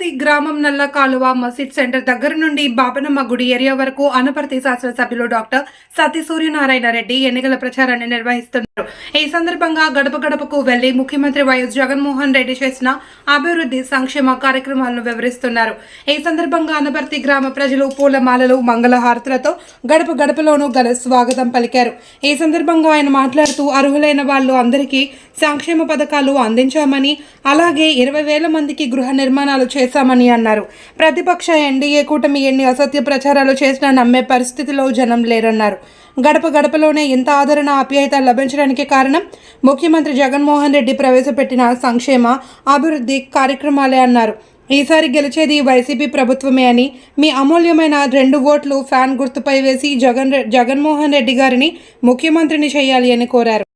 అనపర్తి గ్రామం నల్ల కాలువ మసీద్ సెంటర్ దగ్గర నుండి బాపనమ్మ గుడి ఏరియా వరకు అనపర్తి శాసనసభ్యులు డాక్టర్ సతీ సూర్యనారాయణ రెడ్డి ఎన్నికల ప్రచారాన్ని నిర్వహిస్తున్నారు. ఈ సందర్భంగా గడప గడపకు వెళ్లి ముఖ్యమంత్రి వైఎస్ జగన్మోహన్ రెడ్డి చేసిన అభివృద్ధి సంక్షేమ కార్యక్రమాలను వివరిస్తున్నారు. ఈ సందర్భంగా అనపర్తి గ్రామ ప్రజలు పూలమాలలు మంగళహారతులతో గడప గడపలోనూ ఘన స్వాగతం పలికారు. ఈ సందర్భంగా ఆయన మాట్లాడుతూ అర్హులైన వాళ్ళు అందరికీ సంక్షేమ పథకాలు అందించామని, అలాగే 20,000 మందికి గృహ నిర్మాణాలు చేశామని అన్నారు. ప్రతిపక్ష ఎన్డీఏ కూటమి ఎన్ని అసత్య ప్రచారాలు చేసినా నమ్మే పరిస్థితిలో జనం లేరన్నారు. గడప గడపలోనే ఇంత ఆదరణ ఆప్యాయత లభించడానికి కారణం ముఖ్యమంత్రి జగన్మోహన్ రెడ్డి ప్రవేశపెట్టిన సంక్షేమ అభివృద్ధి కార్యక్రమాలే అన్నారు. ఈసారి గెలిచేది వైసీపీ ప్రభుత్వమే అని, మీ అమూల్యమైన 2 ఓట్లు ఫ్యాన్ గుర్తుపై వేసి జగన్మోహన్ రెడ్డి గారిని ముఖ్యమంత్రిని చేయాలి అని కోరారు.